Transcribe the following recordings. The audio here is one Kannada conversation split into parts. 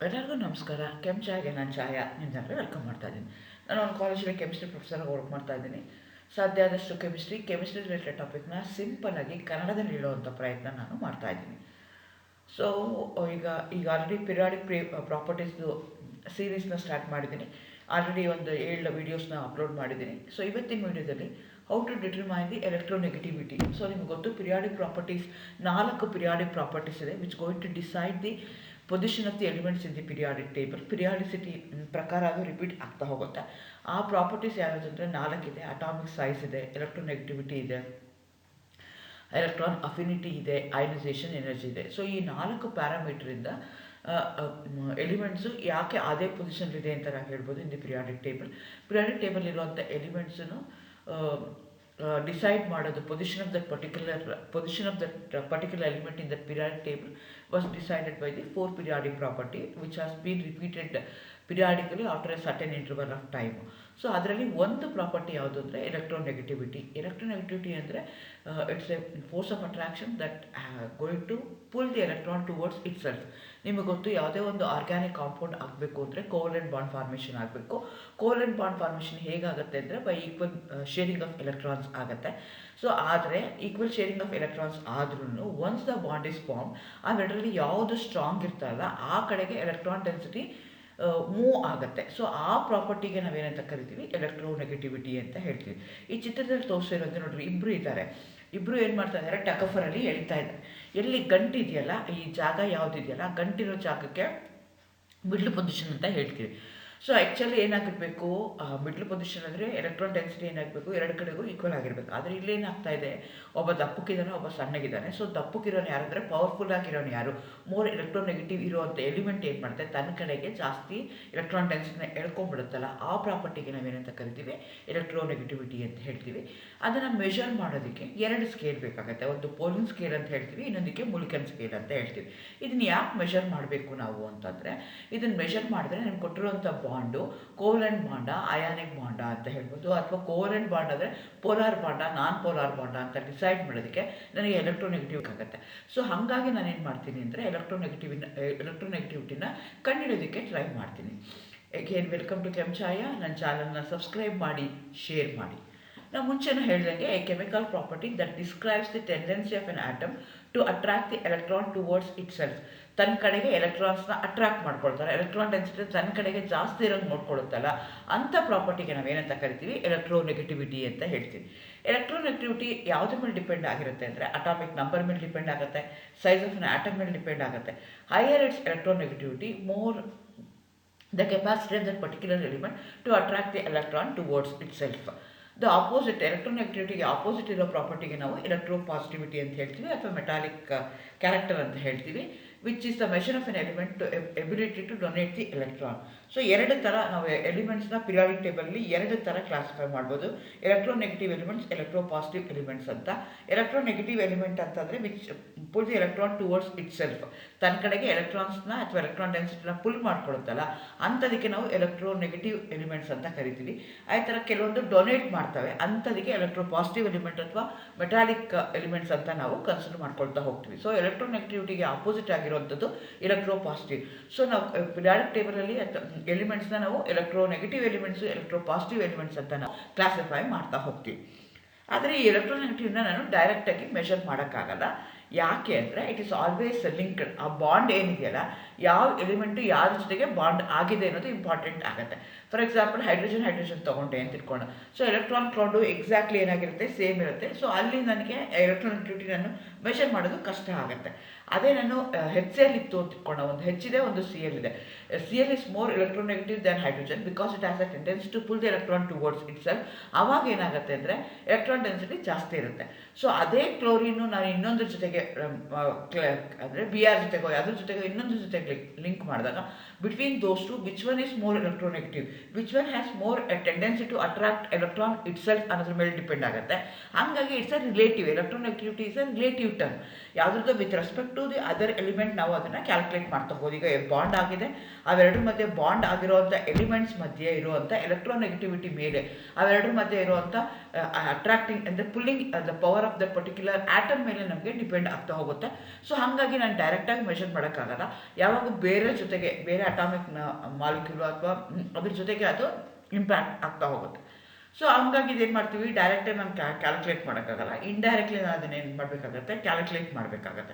ಎಲ್ಲರಿಗೂ ನಮಸ್ಕಾರ. ಚಾಯ್ಗೆ ನಾನು ಛಾಯಾ ನಿಮ್ಮನ್ನೆಲ್ಲ ವೆಲ್ಕಮ್ ಮಾಡ್ತಾ ಇದ್ದೀನಿ. ನಾನು ಒಂದು ಕಾಲೇಜಲ್ಲಿ ಕೆಮಿಸ್ಟ್ರಿ ಪ್ರೊಫೆಸರಾಗಿ ವರ್ಕ್ ಮಾಡ್ತಾ ಇದ್ದೀನಿ. ಸಾಧ್ಯ ಆದಷ್ಟು ಕೆಮಿಸ್ಟ್ರಿ ರಿಲೇಟೆಡ್ ಟಾಪಿಕ್ನ ಸಿಂಪಲ್ಲಾಗಿ ಕನ್ನಡದಲ್ಲಿ ಹೇಳುವಂಥ ಪ್ರಯತ್ನ ನಾನು ಮಾಡ್ತಾ ಇದ್ದೀನಿ. ಸೊ ಈಗ ಆಲ್ರೆಡಿ ಪಿರಿಯಾಡಿಕ್ ಪ್ರಾಪರ್ಟೀಸ್ದು ಸೀರೀಸ್ನ ಸ್ಟಾರ್ಟ್ ಮಾಡಿದ್ದೀನಿ. ಆಲ್ರೆಡಿ ಒಂದು 7 ವೀಡಿಯೋಸ್ನ ಅಪ್ಲೋಡ್ ಮಾಡಿದ್ದೀನಿ. ಸೊ ಇವತ್ತಿನ ವೀಡಿಯೋದಲ್ಲಿ how to determine the electronegativity. So ನಿಮ್ಗೆ ಗೊತ್ತು, ಪಿರಿಯಾಡಿಕ್ ಪ್ರಾಪರ್ಟೀಸ್ 4 ಪಿರಿಯಾಡಿಕ್ ಪ್ರಾಪರ್ಟೀಸ್ ಇದೆ which going to decide the position of the elements in the periodic table. Periodicity ಪ್ರಕಾರ ಅದು ರಿಪೀಟ್ ಆಗ್ತಾ ಹೋಗುತ್ತೆ. ಆ ಪ್ರಾಪರ್ಟೀಸ್ ಯಾವುದಂದರೆ 4 ಇದೆ. ಅಟಾಮಿಕ್ ಸೈಜ್ ಇದೆ, ಎಲೆಕ್ಟ್ರೋನೆಗೆಟಿವಿಟಿ ಇದೆ, ಎಲೆಕ್ಟ್ರಾನ್ ಅಫಿನಿಟಿ ಇದೆ, ಅಯನೈಸೇಷನ್ ಎನರ್ಜಿ ಇದೆ. ಸೊ ಈ 4 ಪ್ಯಾರಾಮೀಟ್ರಿಂದ ಎಲಿಮೆಂಟ್ಸು ಯಾಕೆ ಅದೇ ಪೊಸಿಷನ್ಲಿದೆ ಅಂತ ನಾವು ಹೇಳ್ಬೋದು ಇನ್ ದಿ ಪಿರಿಯಾಡಿಕ್ ಟೇಬಲ್ ಇರುವಂಥ ಎಲಿಮೆಂಟ್ಸನ್ನು ಡಿಸೈಡ್ ಮಾಡೋದು. Position of that particular element in that periodic table was decided by the 4 periodic property which has been repeated periodically after a certain interval of time. So ಅದರಲ್ಲಿ ಒಂದು ಪ್ರಾಪರ್ಟಿ ಯಾವುದು ಅಂದರೆ ಎಲೆಕ್ಟ್ರೋನೆಗೆಟಿವಿಟಿ ಅಂದರೆ it's a force of attraction that going to pull the electron towards itself. ನಿಮಗೆ ಗೊತ್ತು, ಯಾವುದೇ ಒಂದು ಆರ್ಗ್ಯಾನಿಕ್ ಕಾಂಪೌಂಡ್ ಆಗಬೇಕು ಅಂದರೆ ಕೋವೆಲೆಂಟ್ ಬಾಂಡ್ ಫಾರ್ಮೇಷನ್ ಆಗಬೇಕು. ಕೋವೆಲೆಂಟ್ ಬಾಂಡ್ ಫಾರ್ಮೇಷನ್ ಹೇಗಾಗುತ್ತೆ ಅಂದರೆ by equal sharing of electrons ಆಗುತ್ತೆ. ಸೊ ಆದರೆ ಈಕ್ವಲ್ ಶೇರಿಂಗ್ ಆಫ್ ಎಲೆಕ್ಟ್ರಾನ್ಸ್ ಆದ್ರೂ once the bond is form, ಅದರಲ್ಲಿ ಯಾವುದು ಸ್ಟ್ರಾಂಗ್ ಇರ್ತಾರಲ್ಲ ಆ ಕಡೆಗೆ ಎಲೆಕ್ಟ್ರಾನ್ ಡೆನ್ಸಿಟಿ ಮೂವ್ ಆಗುತ್ತೆ. ಸೊ ಆ ಪ್ರಾಪರ್ಟಿಗೆ ನಾವೇನಂತ ಕರಿತೀವಿ, ಎಲೆಕ್ಟ್ರೋನೆಗೆಟಿವಿಟಿ ಅಂತ ಹೇಳ್ತೀವಿ. ಈ ಚಿತ್ರದಲ್ಲಿ ತೋರಿಸಿರೋದು ನೋಡ್ರಿ, ಇಬ್ಬರು ಏನು ಮಾಡ್ತಾ ಇದ್ದಾರೆ, ಟಕಫರಲ್ಲಿ ಎಳಿತಾ ಇದ್ದಾರೆ. ಎಲ್ಲಿ ಗಂಟಿದೆಯಲ್ಲ, ಈ ಜಾಗ ಯಾವುದಿದೆಯಲ್ಲ, ಗಂಟಿರೋ ಜಾಗಕ್ಕೆ ಮಿಡ್ಲ್ ಪೊಸಿಷನ್ ಅಂತ ಹೇಳ್ತೀವಿ. ಸೊ ಆ್ಯಕ್ಚುಲಿ ಏನಾಗಿರಬೇಕು, ಮಿಡ್ಲ್ ಪೊಸಿಷನ್ ಅಂದರೆ ಎಲೆಕ್ಟ್ರಾನ್ ಡೆನ್ಸಿಟಿ ಏನಾಗಬೇಕು, ಎರಡು ಕಡೆಗೂ ಈಕ್ವಲ್ ಆಗಿರಬೇಕು. ಆದರೆ ಇಲ್ಲೇನಾಗ್ತಾ ಇದೆ, ಒಬ್ಬ ದಪ್ಪಕ್ಕಿದ್ದಾನೆ, ಒಬ್ಬ ಸಣ್ಣಗಿದ್ದಾನೆ. ಸೊ ದಪ್ಪಕ್ಕಿರೋನು ಯಾರು ಅಂದರೆ ಪವರ್ಫುಲ್ ಆಗಿರೋನು ಯಾರು, ಮೋರ್ ಎಲೆಕ್ಟ್ರೋನೆಗೆಟಿವ್ ಇರುವಂಥ ಎಲಿಮೆಂಟ್ ಏನು ಮಾಡುತ್ತೆ, ತನ್ನ ಕಡೆಗೆ ಜಾಸ್ತಿ ಎಲೆಕ್ಟ್ರಾನ್ ಡೆನ್ಸಿಟಿನ ಎಳ್ಕೊಂಡ್ಬಿಡುತ್ತಲ್ಲ, ಆ ಪ್ರಾಪರ್ಟಿಗೆ ನಾವೇನಂತ ಕರಿತೀವಿ, ಎಲೆಕ್ಟ್ರೋನೆಗೆಟಿವಿಟಿ ಅಂತ ಹೇಳ್ತೀವಿ. ಅದನ್ನು ಮೆಷರ್ ಮಾಡೋದಕ್ಕೆ 2 ಸ್ಕೇಲ್ ಬೇಕಾಗುತ್ತೆ. ಒಂದು ಪೋಲಿನ್ ಸ್ಕೇಲ್ ಅಂತ ಹೇಳ್ತೀವಿ, ಇನ್ನೊಂದಕ್ಕೆ ಮುಲ್ಕನ್ ಸ್ಕೇಲ್ ಅಂತ ಹೇಳ್ತೀವಿ. ಇದನ್ನು ಯಾಕೆ ಮೆಷರ್ ಮಾಡಬೇಕು ನಾವು ಅಂತಂದರೆ, ಇದನ್ನು ಮೆಷರ್ ಮಾಡಿದ್ರೆ ನಿಮ್ಗೆ ಕೊಟ್ಟಿರುವಂಥ ಬಾಂಡು ಕೋವೆಲೆಂಟ್ ಬಾಂಡ, ಅಯಾನಿಕ್ ಬಾಂಡ ಅಂತ ಹೇಳ್ಬೋದು. ಅಥವಾ ಕೋವೆಲೆಂಟ್ ಬಾಂಡ್ ಅಂದರೆ ಪೋಲಾರ್ ಬಾಂಡ, ನಾನ್ ಪೋಲಾರ್ ಬಾಂಡ ಅಂತ ಡಿಸೈಡ್ ಮಾಡೋದಕ್ಕೆ ನನಗೆ ಎಲೆಕ್ಟ್ರೋನೆಗೆಟಿವ್ ಆಗುತ್ತೆ. ಸೊ ಹಾಗಾಗಿ ನಾನು ಏನು ಮಾಡ್ತೀನಿ ಅಂದರೆ ಎಲೆಕ್ಟ್ರೋನೆಗೆಟಿವಿಟಿನ ಕಂಡುಹಿಡೋದಕ್ಕೆ ಟ್ರೈ ಮಾಡ್ತೀನಿ. Again welcome to Chhaya. ನನ್ನ ಚಾನಲ್ನ ಸಬ್ಸ್ಕ್ರೈಬ್ ಮಾಡಿ, ಶೇರ್ ಮಾಡಿ. ನಾವು ಮುಂಚೆನೇ ಹೇಳಿದಂಗೆ a chemical property that describes the tendency of an atom to attract the electron towards itself. ತನ್ನ ಕಡೆಗೆ ಎಲೆಕ್ಟ್ರಾನ್ಸ್ನ ಅಟ್ರಾಕ್ಟ್ ಮಾಡ್ಕೊಳ್ತಾರೆ. ಎಲೆಕ್ಟ್ರಾನ್ ಡೆನ್ಸಿಟಿ ತನ್ನ ಕಡೆಗೆ ಜಾಸ್ತಿ ಇರೋದು ನೋಡ್ಕೊಳ್ಳುತ್ತಲ್ಲ, ಅಂಥ ಪ್ರಾಪರ್ಟಿಗೆ ನಾವೇನಂತ ಕರಿತೀವಿ, ಎಲೆಕ್ಟ್ರೋನೆಗೆಟಿವಿಟಿ ಅಂತ ಹೇಳ್ತೀವಿ. ಎಲೆಕ್ಟ್ರೋನೆಗೆಟಿವಿಟಿ ಯಾವುದ್ರ ಮೇಲೆ ಡಿಪೆಂಡ್ ಆಗಿರುತ್ತೆ ಅಂದರೆ ಅಟಾಮಿಕ್ ನಂಬರ್ ಮೇಲೆ ಡಿಪೆಂಡ್ ಆಗುತ್ತೆ, ಸೈಜ್ ಆಫ್ ಅನ್ ಆಟಮ್ ಮೇಲೆ ಡಿಪೆಂಡ್ ಆಗುತ್ತೆ. Higher it's electronegativity, more the capacity of that particular element to attract the electron towards itself. The opposite, ಎಲೆಕ್ಟ್ರೋನೆಗೆಟಿವಿಟಿಗೆ ಆಪೋಸಿಟ್ ಇರೋ ಪ್ರಾಪರ್ಟಿಗೆ ನಾವು ಎಲೆಕ್ಟ್ರೋಪಾಸಿಟಿವಿಟಿ ಅಂತ ಹೇಳ್ತೀವಿ, ಅಥವಾ ಮೆಟಾಲಿಕ್ ಕ್ಯಾರೆಕ್ಟರ್ ಅಂತ ಹೇಳ್ತೀವಿ, which is the measure of an element to ability to donate the electron. So 2 ಥರ ನಾವು ಎಲಿಮೆಂಟ್ಸ್ನ ಪಿರಿಯಾಡಿಕ್ ಟೇಬಲಲ್ಲಿ 2 ಥರ ಕ್ಲಾಸಿಫೈ ಮಾಡ್ಬೋದು, ಎಲೆಕ್ಟ್ರೋನೆಗೆಟಿವ್ ಎಲಿಮೆಂಟ್ಸ್, ಎಲೆಕ್ಟ್ರೋಪಾಸಿಟಿವ್ ಎಲಿಮೆಂಟ್ಸ್ ಅಂತ. ಎಲೆಕ್ಟ್ರೋನೆಗೆಟಿವ್ ಎಲಿಮೆಂಟ್ ಅಂತಂದರೆ which full the electron towards itself, ತನ್ನ ಕಡೆಗೆ ಎಲೆಕ್ಟ್ರಾನ್ಸ್ನ ಅಥವಾ ಎಲೆಕ್ಟ್ರಾನ್ ಡೆನ್ಸಿಟಿನ ಪುಲ್ ಮಾಡ್ಕೊಳುತ್ತಲ್ಲ, ಅಂಥದಕ್ಕೆ ನಾವು ಎಲೆಕ್ಟ್ರೋನೆಗೆಟಿವ್ ಎಲಿಮೆಂಟ್ಸ್ ಅಂತ ಕರಿತೀವಿ. ಆ ಥರ ಕೆಲವೊಂದು ಡೊನೇಟ್ ಮಾಡ್ತವೆ, ಅಂಥದಕ್ಕೆ ಎಲೆಕ್ಟ್ರೋಪಾಸಿಟಿವ್ ಎಲಿಮೆಂಟ್ ಅಥವಾ ಮೆಟಾಲಿಕ್ ಎಲಿಮೆಂಟ್ಸ್ ಅಂತ ನಾವು ಕನ್ಸಿಡರ್ ಮಾಡ್ಕೊಳ್ತಾ ಹೋಗ್ತೀವಿ. ಸೊ ಎಲೆಕ್ಟ್ರೋನೆಗೆಟಿವಿಟಿಗೆ ಆಪೋಸಿಟ್ ಆಗಿರುವಂಥದ್ದು ಎಲೆಕ್ಟ್ರೋಪಾಸಿಟಿವ್. ಸೊ ನಾವು ಪಿರಿಯಾಡಿಕ್ ಟೇಬಲಲ್ಲಿ ಎಲಿಮೆಂಟ್ಸ್ನ ನಾವು ಎಲೆಕ್ಟ್ರೋನೆಗೆಟಿವ್ ಎಲಿಮೆಂಟ್ಸು, ಎಲೆಕ್ಟ್ರೋಪಾಸಿಟಿವ್ ಎಲಿಮೆಂಟ್ಸ್ ಅಂತ ನಾವು ಕ್ಲಾಸಿಫೈ ಮಾಡ್ತಾ ಹೋಗ್ತೀವಿ. ಆದರೆ ಈ ಎಲೆಕ್ಟ್ರೋನೆಗೆಟಿವ್ನ ನಾನು ಡೈರೆಕ್ಟಾಗಿ ಮೆಷರ್ ಮಾಡೋಕ್ಕಾಗಲ್ಲ. ಯಾಕೆ ಅಂದರೆ ಇಟ್ ಈಸ್ ಆಲ್ವೇಸ್ ಲಿಂಕ್ಡ್. ಆ ಬಾಂಡ್ ಏನಿದೆಯಲ್ಲ, ಯಾವ ಎಲಿಮೆಂಟು ಯಾರ ಜೊತೆಗೆ ಬಾಂಡ್ ಆಗಿದೆ ಅನ್ನೋದು ಇಂಪಾರ್ಟೆಂಟ್ ಆಗುತ್ತೆ. ಫಾರ್ ಎಕ್ಸಾಂಪಲ್ ಹೈಡ್ರೋಜನ್ ತೊಗೊಂಡೆ ಅಂತ ಇಟ್ಕೊಂಡು, ಸೊ ಎಲೆಕ್ಟ್ರಾನ್ ಕ್ಲೌಡು ಎಕ್ಸಾಕ್ಟ್ಲಿ ಏನಾಗಿರುತ್ತೆ, ಸೇಮ್ ಇರುತ್ತೆ. ಸೊ ಅಲ್ಲಿ ನನಗೆ ಎಲೆಕ್ಟ್ರೋನೆಗೆಟಿವಿಟಿ ನಾನು ಮೆಷರ್ ಮಾಡೋದು ಕಷ್ಟ ಆಗುತ್ತೆ. ಅದೇ ನಾನು HCl ಇತ್ತು ಅಂತ ಇಟ್ಕೊಂಡು, ಒಂದು ಇದೆ, ಒಂದು Cl ಇದೆ. Cl is more electronegative than hydrogen because it has a tendency to pull the electron towards itself. ಆವಾಗ ಏನಾಗುತ್ತೆ ಅಂದರೆ ಎಲೆಕ್ಟ್ರಾನ್ ಡೆನ್ಸಿಟಿ ಜಾಸ್ತಿ ಇರುತ್ತೆ. ಸೊ ಅದೇ ಕ್ಲೋರಿನ್ನು ನಾನು ಇನ್ನೊಂದ್ರ ಜೊತೆಗೆ ಅಂದರೆ Br ಜೊತೆಗೋ ಅದ್ರ ಜೊತೆಗೋ ಇನ್ನೊಂದ್ರ ಜೊತೆಗೆ ಲಿಂಕ್ ಮಾಡಿದಾಗ, between those two which one is more electronegative, which one has more tendency to attract electron itself ಅನ್ನೋದ್ರ ಮೇಲೆ ಡಿಪೆಂಡ್ ಆಗುತ್ತೆ. ಹಾಗಾಗಿ it's a relative, electronegativity is a relative term. ಯಾವುದ್ರದ್ದು with respect to the other element ನಾವು ಅದನ್ನು ಕ್ಯಾಲ್ಕುಲೇಟ್ ಮಾಡ್ತಾ ಹೋಗೋದು. ಈಗ ಬಾಂಡ್ ಆಗಿದೆ, ಅವೆರಡರ ಮಧ್ಯೆ ಬಾಂಡ್ ಆಗಿರುವಂಥ ಎಲಿಮೆಂಟ್ಸ್ ಮಧ್ಯೆ ಇರುವಂಥ ಎಲೆಕ್ಟ್ರೋನೆಗೆಟಿವಿಟಿ ಮೇಲೆ ಅವೆರಡರ ಮಧ್ಯೆ ಇರುವಂಥ ಅಟ್ರಾಕ್ಟಿಂಗ್ ಅಂದರೆ pulling the power of the particular atom ಮೇಲೆ ನಮಗೆ ಡಿಪೆಂಡ್ ಆಗ್ತಾ ಹೋಗುತ್ತೆ. ಸೊ ಹಾಗಾಗಿ ನಾನು ಡೈರೆಕ್ಟಾಗಿ ಮೆಷರ್ ಮಾಡೋಕ್ಕಾಗಲ್ಲ. ಯಾವಾಗ ಬೇರೆ ಜೊತೆಗೆ ಬೇರೆ ಅಟಾಮಿಕ್ ಮಾಲಿಕ್ಯೂಲ್ ಅಥವಾ ಅದ್ರ ಜೊತೆಗೆ ಅದು ಇಂಪ್ಯಾಕ್ಟ್ ಆಗ್ತಾ ಹೋಗುತ್ತೆ. ಸೊ ಹಂಗಾಗಿ ಇದೇನು ಮಾಡ್ತೀವಿ, ಡೈರೆಕ್ಟಾಗಿ ನಾನು ಕ್ಯಾಲ್ಕುಲೇಟ್ ಮಾಡೋಕ್ಕಾಗಲ್ಲ, ಇಂಡೈರೆಕ್ಟ್ಲಿ ನಾನು ಅದನ್ನೇನು ಮಾಡಬೇಕಾಗತ್ತೆ, ಕ್ಯಾಲ್ಕುಲೇಟ್ ಮಾಡಬೇಕಾಗತ್ತೆ.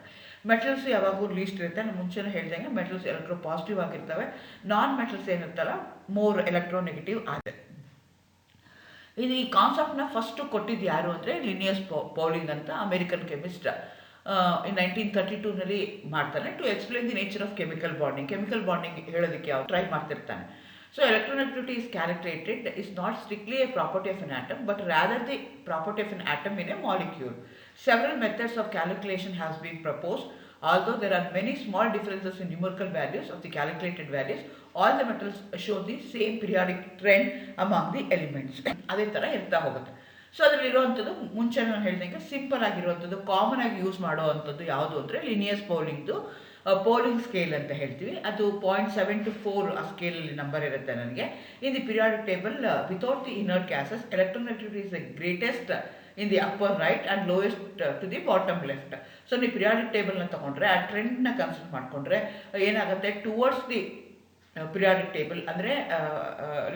ಮೆಟಲ್ಸ್ ಯಾವಾಗೂ ಲೀಸ್ಟ್ ಇರುತ್ತೆ. ನಾನು ಮುಂಚೆನೇ ಹೇಳ್ದಂಗೆ ಮೆಟಲ್ಸ್ ಎಲೆಕ್ಟ್ರೋ ಪಾಸಿಟಿವ್ ಆಗಿರ್ತವೆ, ನಾನ್ ಮೆಟಲ್ಸ್ ಏನಿರ್ತಲ್ಲ ಮೋರ್ ಎಲೆಕ್ಟ್ರೋನೆಗೆಟಿವ್ ಆಗಿದೆ. ಇದು ಈ ಕಾನ್ಸೆಪ್ಟ್ನ ಫಸ್ಟು ಕೊಟ್ಟಿದ್ದು ಯಾರು ಅಂದರೆ ಲಿನಿಯಸ್ ಪೌಲಿಂಗ್ ಅಂತ ಅಮೇರಿಕನ್ ಕೆಮಿಸ್ಟ್ ಇನ್ 1932 ಮಾಡ್ತಾನೆ. To explain the nature of chemical bonding ಹೇಳೋದಕ್ಕೆ ಅವ್ರು ಟ್ರೈ ಮಾಡ್ತಿರ್ತಾನೆ. So electronegativity is calculated is not strictly a property of an atom, but rather the property of an atom in a molecule. Several methods of calculation has been proposed. Although there are many small differences in numerical values of the calculated values, all the metals show the same periodic trend among the elements. ಅದೇ ಥರ ಇರ್ತಾ ಹೋಗುತ್ತೆ. ಸೊ ಅದರಲ್ಲಿರುವಂಥದ್ದು ಮುಂಚೆ ನಾನು ಹೇಳಿದಂಗೆ ಸಿಂಪಲ್ ಆಗಿರುವಂಥದ್ದು ಕಾಮನ್ ಆಗಿ ಯೂಸ್ ಮಾಡುವಂಥದ್ದು ಯಾವುದು ಅಂದರೆ ಲಿನಿಯಸ್ ಪೌಲಿಂಗ್ದು ಪೋಲಿಂಗ್ ಸ್ಕೇಲ್ ಅಂತ ಹೇಳ್ತೀವಿ. ಅದು 0.7 to 4 ಆ ಸ್ಕೇಲಲ್ಲಿ ನಂಬರ್ ಇರುತ್ತೆ ನನಗೆ. In the periodic table without the inert gases electronegativity is the greatest in the upper right and lowest to the bottom left. So ನೀವು ಪಿರಿಯಾಡಿಕ್ ಟೇಬಲ್ನ ತೊಗೊಂಡ್ರೆ ಆ ಟ್ರೆಂಡ್ನ ಕನ್ಸಿಡರ್ ಮಾಡಿಕೊಂಡ್ರೆ ಏನಾಗುತ್ತೆ, ಟುವರ್ಡ್ಸ್ ದಿ ಪಿರಿಯಾಡಿಕ್ ಟೇಬಲ್ ಅಂದರೆ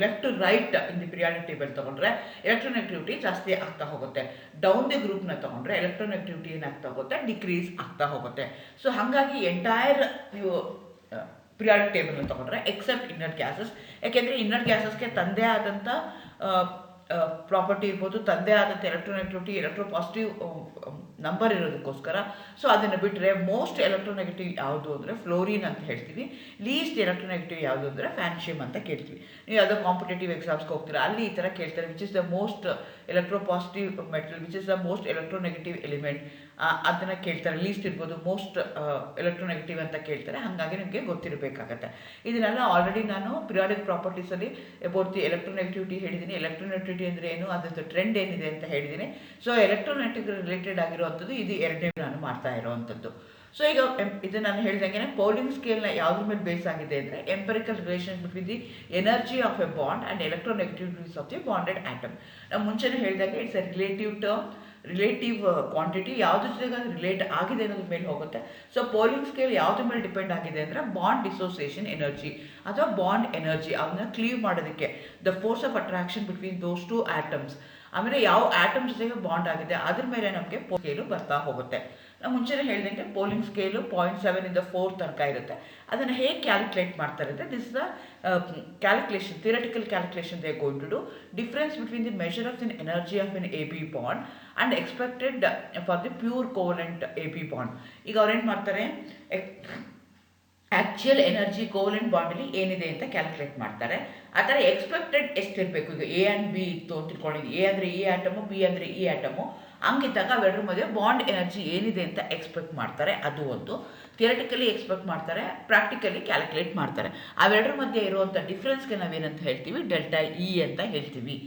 left to right in the periodic table ತೊಗೊಂಡ್ರೆ ಎಲೆಕ್ಟ್ರೋನೆಗೆಟಿವಿಟಿ ಜಾಸ್ತಿ ಆಗ್ತಾ ಹೋಗುತ್ತೆ. ಡೌನ್ ದಿ ಗ್ರೂಪ್ನ ತೊಗೊಂಡ್ರೆ ಎಲೆಕ್ಟ್ರೋನೆಗೆಟಿವಿಟಿ ಏನಾಗ್ತಾ ಹೋಗುತ್ತೆ, ಡಿಕ್ರೀಸ್ ಆಗ್ತಾ ಹೋಗುತ್ತೆ. ಸೊ ಹಾಗಾಗಿ ಎಂಟೈರ್ ನೀವು ಪಿರಿಯಾಡಿಕ್ ಟೇಬಲ್ನ ತೊಗೊಂಡ್ರೆ ಎಕ್ಸೆಪ್ಟ್ ಇನ್ನರ್ ಗ್ಯಾಸಸ್, ಯಾಕೆಂದರೆ ಇನ್ನರ್ ಗ್ಯಾಸಸ್ಗೆ ತಂದೆ ಆದಂಥ ಪ್ರಾಪರ್ಟಿ ಇರ್ಬೋದು, ತಂದೆ ಆದಂಥ ಎಲೆಕ್ಟ್ರೋನೆಗೆಟಿವಿಟಿ ಎಲೆಕ್ಟ್ರೋ ಪಾಸಿಟಿವ್ ನಂಬರ್ ಇರೋದಕ್ಕೋಸ್ಕರ. ಸೊ ಅದನ್ನು ಬಿಟ್ಟರೆ ಮೋಸ್ಟ್ ಎಲೆಕ್ಟ್ರೋನೆಗೆಟಿವ್ ಯಾವುದು ಅಂದರೆ ಫ್ಲೋರಿನ್ ಅಂತ ಹೇಳ್ತೀವಿ. ಲೀಸ್ಟ್ ಎಲೆಕ್ಟ್ರೋನೆಗೆಟಿವ್ ಯಾವುದು ಅಂದರೆ ಫ್ಯಾನ್ಶಿಯಮ್ ಅಂತ ಕೇಳ್ತೀವಿ. ನೀವು ಯಾವುದೋ ಕಾಂಪಿಟೇಟಿವ್ ಎಕ್ಸಾಮ್ಸ್ಗೆ ಹೋಗ್ತೀರಾ, ಅಲ್ಲಿ ಈ ಥರ ಕೇಳ್ತಾರೆ, which is the most electro positive metal, which is the most electronegative element ಅದನ್ನು ಕೇಳ್ತಾರೆ. ಲೀಸ್ಟ್ ಇರ್ಬೋದು, ಮೋಸ್ಟ್ ಎಲೆಕ್ಟ್ರೋನೆಗೆಟಿವ್ ಅಂತ ಕೇಳ್ತಾರೆ. ಹಾಗಾಗಿ ನಿಮಗೆ ಗೊತ್ತಿರಬೇಕಾಗತ್ತೆ. ಇದನ್ನೆಲ್ಲ ಆಲ್ರೆಡಿ ನಾನು ಪಿರಿಯಾಡಿಕ್ ಪ್ರಾಪರ್ಟೀಸಲ್ಲಿ ಅಬೌಟ್ ದಿ ಎಲೆಕ್ಟ್ರೋನೆಗೆಟಿವಿಟಿ ಹೇಳಿದ್ದೀನಿ. ಎಲೆಕ್ಟ್ರೋನೆಗೆಟಿವಿಟಿ ಅಂದರೆ ಏನು, ಅದರದ್ದು ಟ್ರೆಂಡ್ ಏನಿದೆ ಅಂತ ಹೇಳಿದ್ದೀನಿ. ಸೊ ಎಲೆಕ್ಟ್ರೋನೆಗೆಟಿವ್ ರಿಲೇಟೆಡ್ ಆಗಿರುವಂಥದ್ದು ಇದು ಎರಡನೇ ನಾನು ಮಾಡ್ತಾ ಇರೋವಂಥದ್ದು. ಸೊ ಈಗ ಇದು ನಾನು ಹೇಳ್ದಂಗೆ ಪೌಲಿಂಗ್ ಸ್ಕೇಲ್ನ ಯಾವುದ್ರ ಮೇಲೆ ಬೇಸ್ ಆಗಿದೆ ಅಂದರೆ empirical relation between the energy of a bond and electronegativities of the bonded atom. ನಾವು ಮುಂಚೆನೇ ಹೇಳಿದಾಗೆ ಇಟ್ಸ್ ಎ ರಿಲೇಟಿವ್ ಕ್ವಾಂಟಿಟಿ ಯಾವ್ದ್ರ ಜೊತೆಗೆ ಅದು ರಿಲೇಟ್ ಆಗಿದೆ ಅನ್ನೋದ್ರ ಮೇಲೆ ಹೋಗುತ್ತೆ. ಸೊ ಪೌಲಿಂಗ್ ಸ್ಕೇಲ್ ಯಾವುದ್ರ ಮೇಲೆ ಡಿಪೆಂಡ್ ಆಗಿದೆ ಅಂದರೆ ಬಾಂಡ್ ಡಿಸೋಸಿಯೇಷನ್ ಎನರ್ಜಿ ಅಥವಾ ಬಾಂಡ್ ಎನರ್ಜಿ, ಅದನ್ನ ಕ್ಲೀವ್ ಮಾಡೋದಕ್ಕೆ the force of attraction between those to atoms, ಆಮೇಲೆ ಯಾವ ಆಟಮ್ ಜೊತೆಗೆ ಬಾಂಡ್ ಆಗಿದೆ ಅದ್ರ ಮೇಲೆ ನಮಗೆ ಸ್ಕೇಲು ಬರ್ತಾ ಹೋಗುತ್ತೆ. ನಾವು ಮುಂಚೆನೇ ಹೇಳಿದಂಗೆ ಪೋಲಿಂಗ್ ಸ್ಕೇಲು 0.7 ಇಂದ 4 ತನಕ ಇರುತ್ತೆ. ಅದನ್ನು ಹೇಗೆ ಕ್ಯಾಲ್ಕುಲೇಟ್ ಮಾಡ್ತಾರೆ ಅಂದರೆ this the calculation, theoretical calculation they going to do difference between the measure of the energy of an AB bond and expected for the pure covalent AB bond. ಈಗ ಅವ್ರೇನು ಮಾಡ್ತಾರೆ, ಆ್ಯಕ್ಚುಯಲ್ ಎನರ್ಜಿ ಕೋವಲೆಂಟ್ ಬಾಂಡಲ್ಲಿ ಏನಿದೆ ಅಂತ ಕ್ಯಾಲ್ಕುಲೇಟ್ ಮಾಡ್ತಾರೆ. ಆ ಥರ ಎಕ್ಸ್ಪೆಕ್ಟೆಡ್ ಎಷ್ಟಿರಬೇಕು. ಈಗ A ಆ್ಯಂಡ್ B ಇತ್ತು ಅಂತ ತಿಳ್ಕೊಂಡಿದ್ವಿ, A ಅಂದರೆ ಈ ಆಟಮು, B ಅಂದರೆ ಈ ಆಟಮು, ಹಂಗಿದ್ದಾಗ ಅವೆರಡರ ಮಧ್ಯೆ ಬಾಂಡ್ ಎನರ್ಜಿ ಏನಿದೆ ಅಂತ ಎಕ್ಸ್ಪೆಕ್ಟ್ ಮಾಡ್ತಾರೆ. ಅದು ಒಂದು ಥಿಯರಿಟಿಕಲಿ ಎಕ್ಸ್ಪೆಕ್ಟ್ ಮಾಡ್ತಾರೆ, ಪ್ರಾಕ್ಟಿಕಲಿ ಕ್ಯಾಲ್ಕುಲೇಟ್ ಮಾಡ್ತಾರೆ. ಅವೆರಡರ ಮಧ್ಯೆ ಇರುವಂಥ ಡಿಫ್ರೆನ್ಸ್ಗೆ ನಾವೇನಂತ ಹೇಳ್ತೀವಿ, ಡೆಲ್ಟಾ E ಅಂತ ಹೇಳ್ತೀವಿ.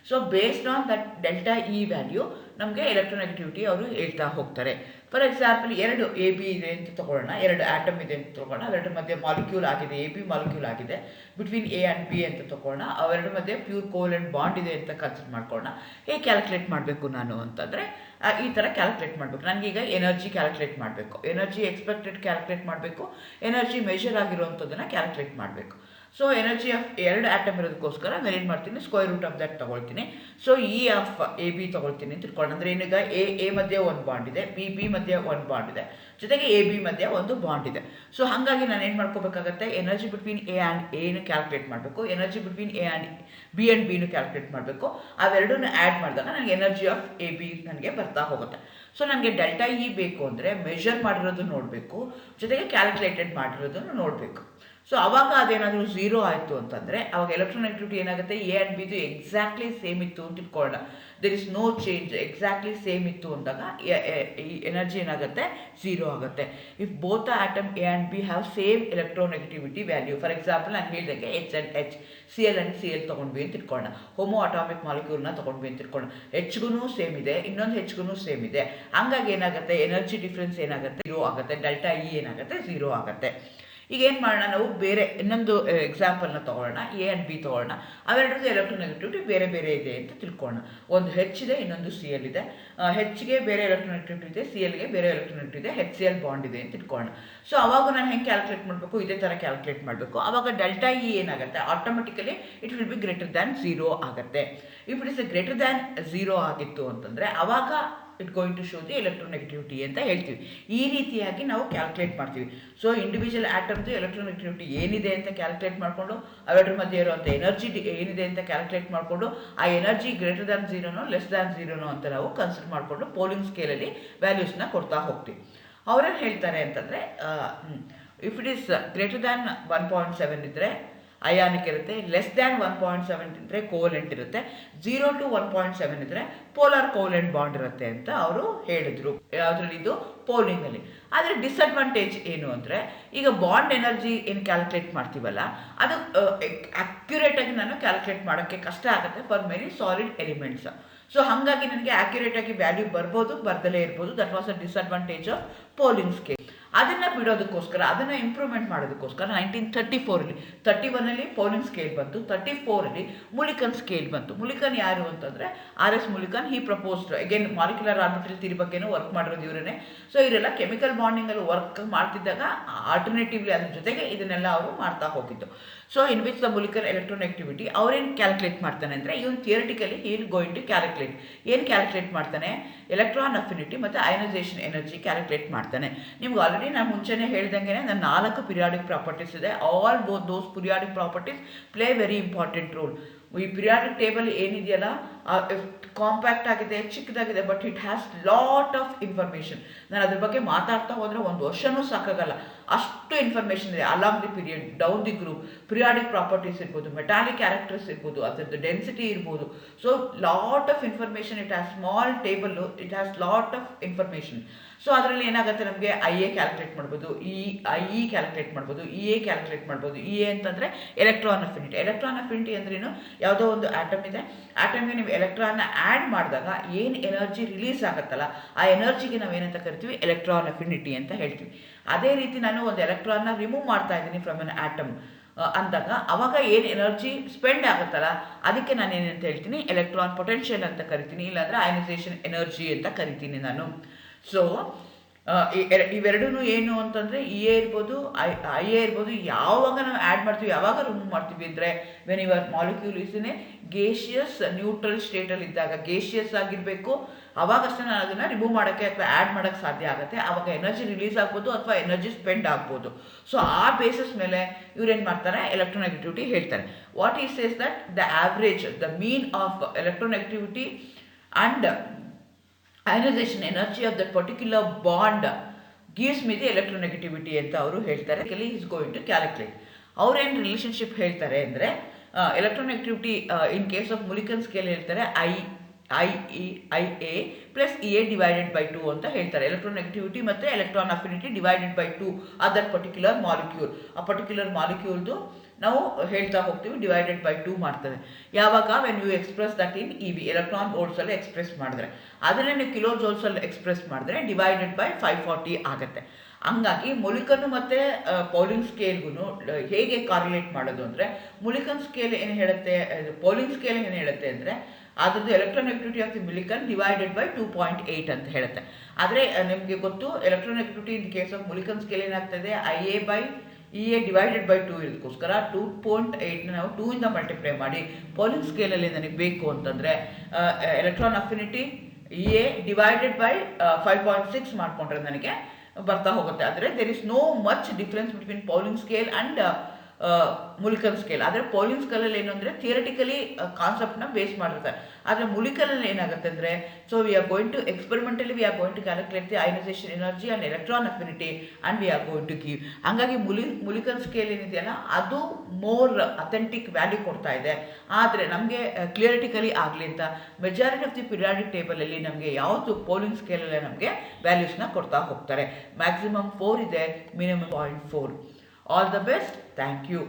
So based on that delta E value ನಮಗೆ ಎಲೆಕ್ಟ್ರೋನೆಗೆಟಿವಿಟಿ ಅವರು ಹೇಳ್ತಾ ಹೋಗ್ತಾರೆ. ಫಾರ್ ಎಕ್ಸಾಂಪಲ್, ಎರಡು AB ಇದೆ ಅಂತ ತೊಗೊಳ್ಳೋಣ, ಎರಡು ಆಟಮ್ ಇದೆ ಅಂತ ತೊಗೊಳ್ಳೋಣ, ಅವೆರಡರ ಮಧ್ಯೆ ಮಾಲಿಕ್ಯೂಲ್ ಆಗಿದೆ, AB ಮಾಲಿಕ್ಯೂಲ್ ಆಗಿದೆ, ಬಿಟ್ವೀನ್ A ಆ್ಯಂಡ್ B ಅಂತ ತೊಗೊಳ್ಳೋಣ, ಅವೆರಡರ ಮಧ್ಯೆ ಪ್ಯೂರ್ ಕೋವಲೆಂಟ್ ಬಾಂಡ್ ಇದೆ ಅಂತ ಕನ್ಸಿಡರ್ ಮಾಡ್ಕೊಳ್ಳೋಣ. ಹೇಗೆ ಕ್ಯಾಲ್ಕುಲೇಟ್ ಮಾಡಬೇಕು ನಾನು ಅಂತಂದರೆ ಈ ಥರ ಕ್ಯಾಲ್ಕುಲೇಟ್ ಮಾಡಬೇಕು. ನನಗೀಗ ಎನರ್ಜಿ ಕ್ಯಾಲ್ಕುಲೇಟ್ ಮಾಡಬೇಕು, ಎನರ್ಜಿ ಎಕ್ಸ್ಪೆಕ್ಟೆಡ್ ಕ್ಯಾಲ್ಕುಲೇಟ್ ಮಾಡಬೇಕು, ಎನರ್ಜಿ ಮೆಷರ್ ಆಗಿರುವಂಥದ್ದನ್ನು ಕ್ಯಾಲ್ಕುಲೇಟ್ ಮಾಡಬೇಕು. ಸೊ ಎನರ್ಜಿ ಆಫ್ ಎರಡು ಆಟಮ್ ಇರೋದಕ್ಕೋಸ್ಕರ ನಾನು ಏನು ಮಾಡ್ತೀನಿ, ಸ್ಕ್ವೇರ್ ರೂಟ್ ಆಫ್ ದಟ್ ತೊಗೊಳ್ತೀನಿ. ಸೊ E ಆಫ್ AB ತೊಗೊಳ್ತೀನಿ ಅಂತ ತಿಳ್ಕೊಳ್ಳೋಣ. ಅಂದರೆ ಏನೀಗ A ಮಧ್ಯೆ ಒಂದು ಬಾಂಡ್ ಇದೆ, B ಮಧ್ಯೆ ಒಂದು ಬಾಂಡ್ ಇದೆ, ಜೊತೆಗೆ AB ಮಧ್ಯೆ ಒಂದು ಬಾಂಡ್ ಇದೆ. ಸೊ ಹಾಗಾಗಿ ನಾನು ಏನು ಮಾಡ್ಕೋಬೇಕಾಗತ್ತೆ, ಎನರ್ಜಿ ಬಿಟ್ವೀನ್ A ಆ್ಯಂಡ್ Aನ ಕ್ಯಾಲ್ಕುಲೇಟ್ ಮಾಡಬೇಕು, energy between A and B and Bನು ಕ್ಯಾಲ್ಕುಲೇಟ್ ಮಾಡಬೇಕು. ಅವೆರಡನ್ನೂ ಆ್ಯಡ್ ಮಾಡಿದಾಗ ನನಗೆ ಎನರ್ಜಿ ಆಫ್ AB ನನಗೆ ಬರ್ತಾ ಹೋಗುತ್ತೆ. ಸೊ ನನಗೆ ಡೆಲ್ಟಾ E ಬೇಕು ಅಂದರೆ ಮೆಷರ್ ಮಾಡಿರೋದು ನೋಡಬೇಕು, ಜೊತೆಗೆ ಕ್ಯಾಲ್ಕುಲೇಟೆಡ್ ಮಾಡಿರೋದನ್ನು ನೋಡಬೇಕು. ಸೊ ಅವಾಗ ಅದೇನಾದರೂ 0 ಆಯಿತು ಅಂತಂದರೆ ಅವಾಗ ಎಲೆಕ್ಟ್ರೋನೆಗೆಟಿವಿಟಿ ಏನಾಗುತ್ತೆ, A ಆ್ಯಂಡ್ Bದು ಎಕ್ಸಾಕ್ಟ್ಲಿ ಸೇಮ್ ಇತ್ತು ಅಂತ ಇಟ್ಕೊಳ್ಳೋಣ. There is no change, exactly same ಇತ್ತು ಅಂದಾಗ ಈ ಎನರ್ಜಿ ಏನಾಗುತ್ತೆ, 0 0 ಆಗುತ್ತೆ. If both the atom A and B have same electronegativity value. For example ನಾನು ಹೇಳಿದಂಗೆ H and H, C L and C L ತೊಗೊಂಡ್ವಿ ಅಂತ ಇಟ್ಕೊಳ್ಳೋಣ. ಹೋಮೋ ಅಟಾಮಿಕ್ ಮಾಲಿಕ್ಯೂಲ್ನ ತೊಗೊಂಡ್ವಿ ಅಂತ ಇಟ್ಕೊಳ್ಳೋಣ. ಹೆಚ್ಗೂ ಸೇಮ್ ಇದೆ, ಇನ್ನೊಂದು ಹೆಚ್ಗೂ ಸೇಮ್ ಇದೆ. ಹಂಗಾಗಿ ಏನಾಗುತ್ತೆ, ಎನರ್ಜಿ ಡಿಫ್ರೆನ್ಸ್ ಏನಾಗುತ್ತೆ, 0 ಆಗುತ್ತೆ. ಡೆಲ್ಟಾ ಇ ಏನಾಗುತ್ತೆ, 0 ಆಗುತ್ತೆ. ಈಗ ಏನು ಮಾಡೋಣ, ನಾವು ಬೇರೆ ಇನ್ನೊಂದು ಎಕ್ಸಾಂಪಲ್ನ ತೊಗೊಳ್ಳೋಣ. ಎ ಆ್ಯಂಡ್ ಬಿ ತೊಗೊಳ್ಳೋಣ. ಅವೆರಡರದ್ದು ಎಲೆಕ್ಟ್ರೋನೆಗೆಟಿವಿಟಿ ಬೇರೆ ಬೇರೆ ಇದೆ ಅಂತ ತಿಳ್ಕೊಳ್ಳೋಣ. ಒಂದು ಹೆಚ್ ಇದೆ, ಇನ್ನೊಂದು ಸಿ ಎಲ್ ಇದೆ. ಹೆಚ್ಗೆ ಬೇರೆ ಎಲೆಕ್ಟ್ರೋನೆಗೆಟಿವಿಟಿ ಇದೆ, ಸಿ ಎಲ್ಗೆ ಬೇರೆ ಎಲೆಕ್ಟ್ರೋನೆಗೆಟಿವಿಟಿ ಇದೆ, ಹೆಚ್ ಸಿ ಎಲ್ ಬಾಂಡ್ ಇದೆ ಅಂತ ತಿಳ್ಕೊಳ್ಳೋಣ. ಸೊ ಅವಾಗ ನಾನು ಹೆಂಗೆ ಕ್ಯಾಲ್ಕುಲೇಟ್ ಮಾಡಬೇಕು, ಇದೇ ಥರ ಕ್ಯಾಲ್ಕುಲೇಟ್ ಮಾಡಬೇಕು. ಆವಾಗ ಡೆಲ್ಟಾ ಇ ಏನಾಗುತ್ತೆ, automatically it will be greater than 0 ಆಗುತ್ತೆ. If it is greater than 0 ಆಗಿತ್ತು ಅಂತಂದರೆ ಆವಾಗ it going to show the electronegativity ಅಂತ ಹೇಳ್ತೀವಿ. ಈ ರೀತಿಯಾಗಿ ನಾವು ಕ್ಯಾಲ್ಕುಲೇಟ್ ಮಾಡ್ತೀವಿ. ಸೊ ಇಂಡಿವಿಜುವಲ್ ಆಟಮ್ದು ಎಲೆಕ್ಟ್ರೋನೆಗೆಟಿವಿಟಿ ಏನಿದೆ ಅಂತ ಕ್ಯಾಲ್ಕುಲೇಟ್ ಮಾಡಿಕೊಂಡು, ಅವೆರಡರ ಮಧ್ಯೆ ಇರುವಂಥ ಎನರ್ಜಿ ಏನಿದೆ ಅಂತ ಕ್ಯಾಲ್ಕುಲೇಟ್ ಮಾಡಿಕೊಂಡು, ಆ ಎನರ್ಜಿ ಗ್ರೇಟರ್ ದ್ಯಾನ್ 0ನೋ ಲೆಸ್ ದ್ಯಾನ್ 0ನೋ ಅಂತ ನಾವು ಕನ್ಸಿಡರ್ ಮಾಡಿಕೊಂಡು ಪೋಲಿಂಗ್ ಸ್ಕೇಲಲ್ಲಿ ವ್ಯಾಲ್ಯೂಸ್ನ ಕೊಡ್ತಾ ಹೋಗ್ತೀವಿ. ಅವ್ರೇನು ಹೇಳ್ತಾರೆ ಅಂತಂದರೆ, if it is greater than 1.7 ಇದ್ದರೆ ಅಯಾನಿಕ್ ಇರುತ್ತೆ, ಲೆಸ್ ದ್ಯಾನ್ 1.7 ಇದ್ದರೆ ಕೋವೆಲೆಂಟ್ ಇರುತ್ತೆ, 0 to 1.7 ಇದ್ದರೆ ಪೋಲಾರ್ ಕೋವೆಲೆಂಟ್ ಬಾಂಡ್ ಇರುತ್ತೆ ಅಂತ ಅವರು ಹೇಳಿದರು. ಯಾವುದ್ರಲ್ಲಿ, ಇದು ಪೋಲಿಂಗಲ್ಲಿ. ಆದರೆ ಡಿಸಡ್ವಾಂಟೇಜ್ ಏನು ಅಂದರೆ, ಈಗ ಬಾಂಡ್ ಎನರ್ಜಿ ಏನು ಕ್ಯಾಲ್ಕುಲೇಟ್ ಮಾಡ್ತೀವಲ್ಲ, ಅದು ಅಕ್ಯುರೇಟಾಗಿ ನಾನು ಕ್ಯಾಲ್ಕುಲೇಟ್ ಮಾಡೋಕ್ಕೆ ಕಷ್ಟ ಆಗುತ್ತೆ for many solid elements. So ಹಾಗಾಗಿ ನನಗೆ ಆ್ಯಕ್ಯುರೇಟಾಗಿ ವ್ಯಾಲ್ಯೂ ಬರ್ಬೋದು, ಬರ್ದಲೇ ಇರ್ಬೋದು. That was a disadvantage of polling scale. ಅದನ್ನು ಬಿಡೋದಕ್ಕೋಸ್ಕರ, ಅದನ್ನು ಇಂಪ್ರೂವ್ಮೆಂಟ್ ಮಾಡೋದಕ್ಕೋಸ್ಕರ 1934 31ರಲ್ಲಿ ಪೋಲಿಂಗ್ ಸ್ಕೇಲ್ ಬಂತು. 34ರಲ್ಲಿ ಮುಲಿಕನ್ ಸ್ಕೇಲ್ ಬಂತು. ಮುಲಿಕನ್ ಯಾರು ಅಂತಂದರೆ RS Mulliken. He proposed again molecular orbital theory ಬಗ್ಗೆನೂ ವರ್ಕ್ ಮಾಡಿರೋದು ಇವರೇ. ಸೊ ಇವರೆಲ್ಲ ಕೆಮಿಕಲ್ ಬಾಂಡಿಂಗಲ್ಲಿ ವರ್ಕ್ ಮಾಡ್ತಿದ್ದಾಗ ಆಲ್ಟರ್ನೇಟಿವ್ಲಿ ಅದ್ರ ಜೊತೆಗೆ ಇದನ್ನೆಲ್ಲ ಅವರು ಮಾಡ್ತಾ ಹೋಗಿದ್ದು. So in which the Mulliken electronegativity ಅವ್ರೇನು ಕ್ಯಾಲ್ಕುಲೇಟ್ ಮಾಡ್ತಾನೆ ಅಂದರೆ, ಇವನು theoretically he will going to calculate. ಏನು ಕ್ಯಾಲ್ಕುಲೇಟ್ ಮಾಡ್ತಾನೆ, ಎಲೆಕ್ಟ್ರಾನ್ ಅಫಿನಿಟಿ ಮತ್ತು ಅಯನೈಸೇಷನ್ ಎನರ್ಜಿ ಕ್ಯಾಲ್ಕುಲೇಟ್ ಮಾಡ್ತಾನೆ. ನಿಮ್ಗೆ ಆಲ್ರೆಡಿ ನಾನು ಮುಂಚೆನೇ ಹೇಳ್ದಂಗೆ ನನ್ನ 4 ಪಿರಿಯಾಡಿಕ್ ಪ್ರಾಪರ್ಟೀಸ್ ಇದೆ. All those periodic properties play very important role. ಈ ಪಿರಿಯಾಡಿಕ್ ಟೇಬಲ್ ಏನಿದೆಯಲ್ಲ, ಕಾಂಪ್ಯಾಕ್ಟ್ ಆಗಿದೆ, ಚಿಕ್ಕದಾಗಿದೆ, but it has lot of information. ನಾನು ಅದ್ರ ಬಗ್ಗೆ ಮಾತಾಡ್ತಾ ಹೋದರೆ ಒಂದು ವರ್ಷವೂ ಸಾಕಾಗಲ್ಲ, ಅಷ್ಟು ಇನ್ಫಾರ್ಮೇಷನ್ ಇದೆ. Along the period, down the group, periodic properties ಇರ್ಬೋದು, ಮೆಟಾಲಿಕ್ ಕ್ಯಾರೆಕ್ಟರ್ಸ್ ಇರ್ಬೋದು, ಅದರದ್ದು ಡೆನ್ಸಿಟಿ ಇರ್ಬೋದು. So lot of information. It has small table, it has lot of information. So ಅದರಲ್ಲಿ ಏನಾಗುತ್ತೆ, ನಮಗೆ IA ಕ್ಯಾಲ್ಕುಲೇಟ್ ಮಾಡ್ಬೋದು, IE ಕ್ಯಾಲ್ಕುಲೇಟ್ ಮಾಡ್ಬೋದು, EA ಕ್ಯಾಲ್ಕುಲೇಟ್ ಮಾಡ್ಬೋದು. EA ಅಂತಂದರೆ ಎಲೆಕ್ಟ್ರಾನ್ ಅಫಿನಿಟಿ. ಎಲೆಕ್ಟ್ರಾನ್ ಅಫಿನಿಟಿ ಅಂದ್ರೇನು, ಯಾವುದೋ ಒಂದು ಆಟಮ್ ಇದೆ, ಆಟಮ್ಗೆ ನೀವು ಎಲೆಕ್ಟ್ರಾನ್ನ ಆ್ಯಡ್ ಮಾಡಿದಾಗ ಏನು ಎನರ್ಜಿ ರಿಲೀಸ್ ಆಗುತ್ತಲ್ಲ, ಆ ಎನರ್ಜಿಗೆ ನಾವೇನಂತ ಕರಿತೀವಿ, ಎಲೆಕ್ಟ್ರಾನ್ ಅಫಿನಿಟಿ ಅಂತ ಹೇಳ್ತೀವಿ. ಅದೇ ರೀತಿ ನಾನು ಒಂದು ಎಲೆಕ್ಟ್ರಾನ್ನ ರಿಮೂವ್ ಮಾಡ್ತಾ ಇದ್ದೀನಿ ಫ್ರಮ್ ಅನ್ ಆಟಮ್ ಅಂದಾಗ ಅವಾಗ ಏನು ಎನರ್ಜಿ ಸ್ಪೆಂಡ್ ಆಗುತ್ತಲ್ಲ, ಅದಕ್ಕೆ ನಾನು ಏನಂತ ಹೇಳ್ತೀನಿ, ಎಲೆಕ್ಟ್ರಾನ್ ಪೊಟೆನ್ಷಿಯಲ್ ಅಂತ ಕರಿತೀನಿ, ಇಲ್ಲಾಂದರೆ ಅಯನೈಸೇಷನ್ ಎನರ್ಜಿ ಅಂತ ಕರಿತೀನಿ ನಾನು. ಸೊ ಇವೆರಡೂ ಏನು ಅಂತಂದರೆ, IA ಇರ್ಬೋದು, IA ಇರ್ಬೋದು, ಯಾವಾಗ ನಾವು ಆ್ಯಡ್ ಮಾಡ್ತೀವಿ, ಯಾವಾಗ ರಿಮೂವ್ ಮಾಡ್ತೀವಿ ಅಂದರೆ, when your molecule is in a gaseous neutral ಸ್ಟೇಟಲ್ಲಿ ಇದ್ದಾಗ, ಗೇಷಿಯಸ್ ಆಗಿರಬೇಕು, ಅವಾಗಷ್ಟೇ ನಾನು ಅದನ್ನು ರಿಮೂವ್ ಮಾಡೋಕ್ಕೆ ಅಥವಾ ಆ್ಯಡ್ ಮಾಡೋಕ್ಕೆ ಸಾಧ್ಯ ಆಗುತ್ತೆ. ಆವಾಗ ಎನರ್ಜಿ ರಿಲೀಸ್ ಆಗ್ಬೋದು ಅಥವಾ ಎನರ್ಜಿ ಸ್ಪೆಂಡ್ ಆಗ್ಬೋದು. ಸೊ ಆ ಬೇಸಿಸ್ ಮೇಲೆ ಇವ್ರೇನು ಮಾಡ್ತಾರೆ, ಎಲೆಕ್ಟ್ರೋನೆಗೆಟಿವಿಟಿ ಹೇಳ್ತಾರೆ. What is says that the average, the mean of electronegativity and ionisation energy of that particular bond gives me the electronegativity ಅಂತ ಅವರು ಹೇಳ್ತಾರೆ. Is going to calculate. ಅವ್ರೇನು ರಿಲೇಷನ್ಶಿಪ್ ಹೇಳ್ತಾರೆ ಅಂದರೆ, electronegativity in case of Mulliken scale ಹೇಳ್ತಾರೆ IA plus EA divided by 2 ಅಂತ ಹೇಳ್ತಾರೆ. ಎಲೆಕ್ಟ್ರೋನೆಗೆಟಿವಿಟಿ ಮತ್ತು electron affinity divided by 2 of that particular molecule. ಆ ಪರ್ಟಿಕ್ಯುಲರ್ ಮಾಲಿಕ್ಯೂಲ್ದು ನಾವು ಹೇಳ್ತಾ ಹೋಗ್ತೀವಿ, ಡಿವೈಡೆಡ್ ಬೈ 2 ಮಾಡ್ತಾರೆ. ಯಾವಾಗ, when you express that in EV, electron ವೋಲ್ಟ್ಸಲ್ಲಿ ಎಕ್ಸ್ಪ್ರೆಸ್ ಮಾಡಿದ್ರೆ, ಅದನ್ನೇ ನೀವು ಕಿಲೋ ಜೋಲ್ಸಲ್ಲಿ ಎಕ್ಸ್ಪ್ರೆಸ್ ಮಾಡಿದ್ರೆ ಡಿವೈಡೆಡ್ ಬೈ 540 ಆಗುತ್ತೆ. ಹಂಗಾಗಿ ಮುಲಿಕನ್ನು ಮತ್ತು ಪೋಲಿಂಗ್ ಸ್ಕೇಲ್ಗೂ ಹೇಗೆ ಕಾರ್ಯುಲೇಟ್ ಮಾಡೋದು ಅಂದರೆ, ಮುಲಿಕನ್ ಸ್ಕೇಲ್ ಏನು ಹೇಳುತ್ತೆ, ಪೋಲಿಂಗ್ ಸ್ಕೇಲ್ ಏನು ಹೇಳುತ್ತೆ ಅಂದರೆ, ಅದ್ರದ್ದು electronegativity of the Mulliken divided by 2.8 ಅಂತ ಹೇಳುತ್ತೆ. ಆದರೆ ನಿಮಗೆ ಗೊತ್ತು, electronegativity in case of Mulliken scale ಏನಾಗ್ತದೆ, IA by EA divided by 2 ಇರೋದಕ್ಕೋಸ್ಕರ 2.8ನ ನಾವು 2 ಇಂದ ಮಲ್ಟಿಪ್ಲೈ ಮಾಡಿ, ಪೋಲಿಂಗ್ ಸ್ಕೇಲಲ್ಲಿ ನನಗೆ ಬೇಕು ಅಂತಂದರೆ electron affinity EA divided by 5.6 ಮಾಡಿಕೊಂಡ್ರೆ ನನಗೆ ಬರ್ತಾ ಹೋಗುತ್ತೆ. ಆದರೆ there is no much difference between Pauling scale and Mulliken scale. ಆದರೆ ಪೋಲಿಂಗ್ ಸ್ಕೇಲಲ್ಲಿ ಏನು ಅಂದರೆ ಥಿಯರಿಟಿಕಲಿ ಕಾನ್ಸೆಪ್ಟ್ನ ಬೇಸ್ ಮಾಡಿರ್ತಾರೆ. ಆದರೆ ಮುಲಿಕನಲ್ಲಿ ಏನಾಗುತ್ತೆ ಅಂದರೆ, so we are going to experimentally we are going to calculate the ionisation energy and electron affinity and we are going to give. ಹಾಗಾಗಿ ಮುಲಿಕನ್ ಸ್ಕೇಲ್ ಏನಿದೆಯಲ್ಲ ಅದು ಮೋರ್ ಅಥೆಂಟಿಕ್ ವ್ಯಾಲ್ಯೂ ಕೊಡ್ತಾ ಇದೆ. ಆದರೆ ನಮಗೆ ಕ್ಲಿಯರಿಟಿಕಲಿ ಆಗಲಿ ಅಂತ ಮೆಜಾರಿಟಿ ಆಫ್ ದಿ ಪಿರಿಯಾಡಿಕ್ ಟೇಬಲಲ್ಲಿ ನಮಗೆ ಯಾವುದು ಪೋಲಿಂಗ್ ಸ್ಕೇಲಲ್ಲೇ ನಮಗೆ ವ್ಯಾಲ್ಯೂಸ್ನ ಕೊಡ್ತಾ ಹೋಗ್ತಾರೆ. ಮ್ಯಾಕ್ಸಿಮಮ್ 4 ಇದೆ, minimum 0.4. All the best. Thank you.